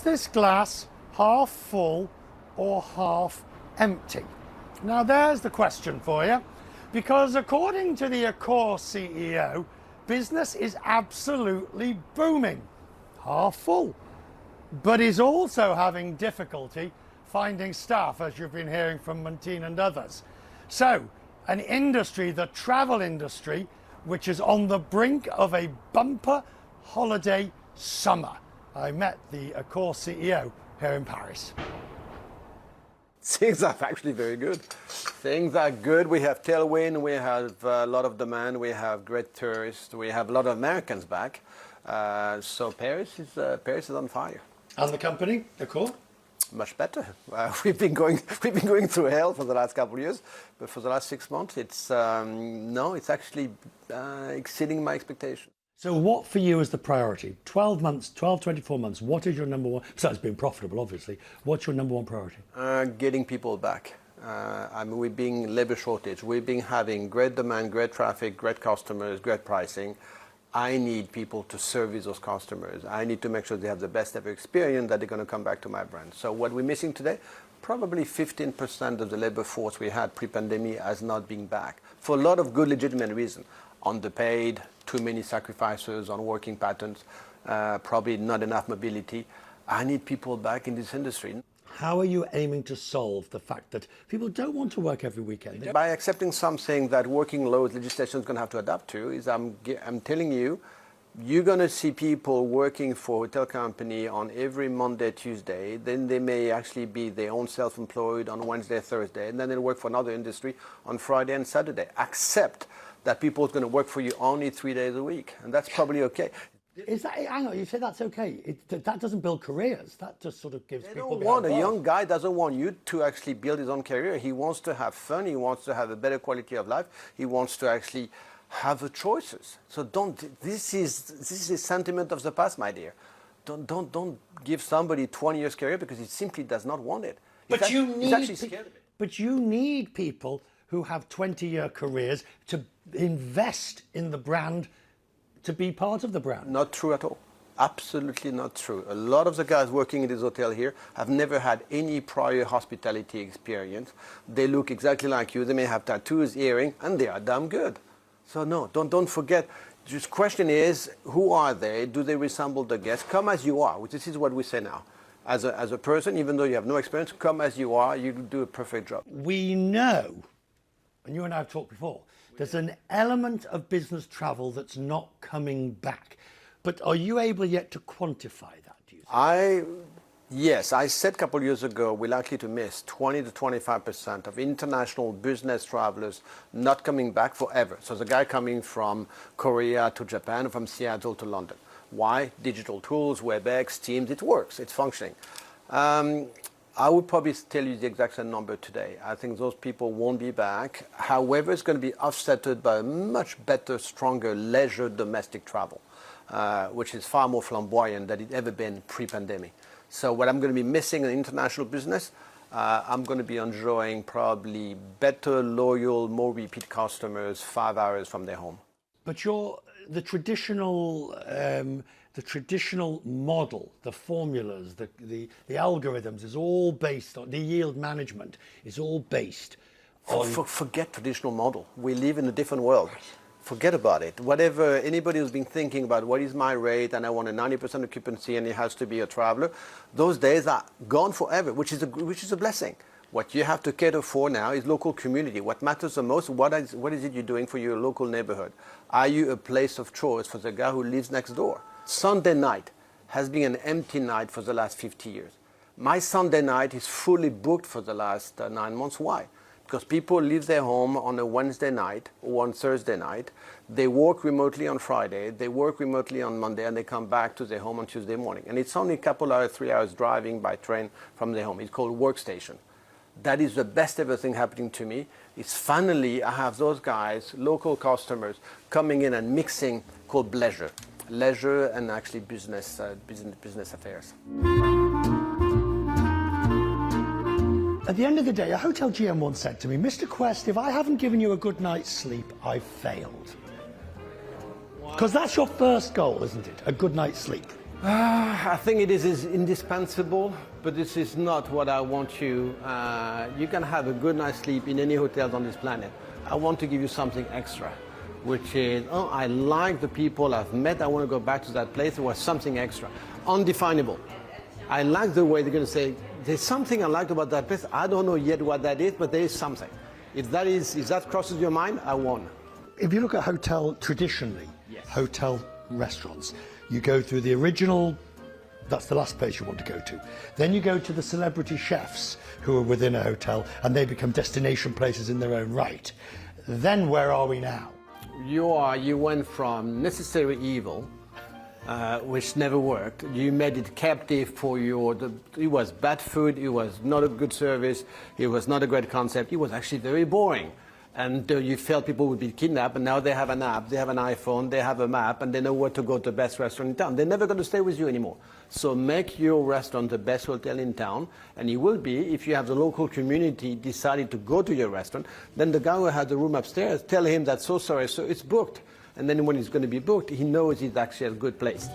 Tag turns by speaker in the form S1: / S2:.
S1: this glass half full or half empty? Now there's the question for you, because according to the Accor CEO, business is absolutely booming, half full, but is also having difficulty finding staff, as you've been hearing from Montine and others. So, an industry, the travel industry, which is on the brink of a bumper holiday summer. I met the Accor CEO here in Paris.
S2: Things are actually very good. Things are good. We have tailwind, we have a lot of demand, we have great tourists, we have a lot of Americans back. So Paris is on fire.
S1: And the company, Accor?
S2: Much better. We've been going through hell for the last couple of years, but for the last 6 months, it's actually exceeding my expectations.
S1: So what for you is the priority? 12 months, 12, 24 months, what is your number one, besides being profitable, obviously, what's your number one priority?
S2: Getting people back. We've been labor shortage. We've been having great demand, great traffic, great customers, great pricing. I need people to service those customers. I need to make sure they have the best ever experience, that they're going to come back to my brand. So what we're missing today, probably 15% of the labor force we had pre-pandemic has not been back, for a lot of good legitimate reasons. Underpaid, too many sacrifices on working patterns, probably not enough mobility. I need people back in this industry.
S1: How are you aiming to solve the fact that people don't want to work every weekend?
S2: By accepting something that working loads legislation is going to have to adapt to, is I'm telling you, you're going to see people working for a hotel company on every Monday, Tuesday, then they may actually be their own self-employed on Wednesday, Thursday, and then they'll work for another industry on Friday and Saturday. Accept that people are going to work for you only 3 days a week, and that's probably okay.
S1: Is that, hang on, you say that's okay. That doesn't build careers. That just sort of gives people...
S2: A young guy doesn't want you to actually build his own career. He wants to have fun. He wants to have a better quality of life. He wants to actually have the choices. So this is a sentiment of the past, my dear. Don't give somebody 20 years career because he simply does not want it.
S1: But you need people who have 20-year careers to invest in the brand, to be part of the brand.
S2: Not true at all. Absolutely not true. A lot of the guys working in this hotel here have never had any prior hospitality experience. They look exactly like you. They may have tattoos, earrings, and they are damn good. So no, don't forget. The question is, who are they? Do they resemble the guests? Come as you are, which this is what we say now. As a person, even though you have no experience, come as you are, you do a perfect job.
S1: We know, and you and I have talked before, there's an element of business travel that's not coming back. But are you able yet to quantify that, do you think?
S2: Yes, I said a couple of years ago we're likely to miss 20 to 25% of international business travelers not coming back forever. So the guy coming from Korea to Japan, from Seattle to London. Why? Digital tools, WebEx, Teams, it works, it's functioning. I would probably tell you the exact same number today. I think those people won't be back. However, it's going to be offset by a much better, stronger leisure domestic travel, which is far more flamboyant than it's ever been pre-pandemic. So what I'm going to be missing in international business, I'm going to be enjoying probably better, loyal, more repeat customers 5 hours from their home.
S1: But the traditional model, the formulas, the algorithms is all based on, the yield management is all based on...
S2: Forget traditional model. We live in a different world. Forget about it. Whatever, anybody who's been thinking about what is my rate and I want a 90% occupancy and it has to be a traveler, those days are gone forever, which is a blessing. What you have to cater for now is local community. What matters the most, what is it you're doing for your local neighborhood? Are you a place of choice for the guy who lives next door? Sunday night has been an empty night for the last 50 years. My Sunday night is fully booked for the last 9 months. Why? Because people leave their home on a Wednesday night or on Thursday night. They work remotely on Friday, they work remotely on Monday, and they come back to their home on Tuesday morning. And it's only a couple hours, 3 hours driving by train from their home. It's called workstation. That is the best ever thing happening to me. Is finally I have those guys, local customers, coming in and mixing called leisure and actually business affairs.
S1: At the end of the day, a hotel GM once said to me, Mr. Quest, if I haven't given you a good night's sleep, I've failed. Because that's your first goal, isn't it? A good night's sleep.
S2: I think it is indispensable, but this is not what I want you. You can have a good night's sleep in any hotel on this planet. I want to give you something extra, which is, oh, I like the people I've met, I want to go back to that place. There was something extra, undefinable. I like the way they're going to say, there's something I liked about that place. I don't know yet what that is, but there is something. If that crosses your mind, I won.
S1: If you look at hotel traditionally, yes. Hotel restaurants, you go through the original, that's the last place you want to go to. Then you go to the celebrity chefs who are within a hotel and they become destination places in their own right. Then where are we now?
S2: You went from necessary evil, which never worked. You made it captive for it was bad food, it was not a good service, it was not a great concept, it was actually very boring. And you felt people would be kidnapped, and now they have an app, they have an iPhone, they have a map, and they know where to go to the best restaurant in town. They're never going to stay with you anymore. So make your restaurant the best hotel in town, and it will be, if you have the local community decided to go to your restaurant, then the guy who has the room upstairs, tell him that, so sorry, so it's booked. And then when it's going to be booked, he knows it's actually a good place.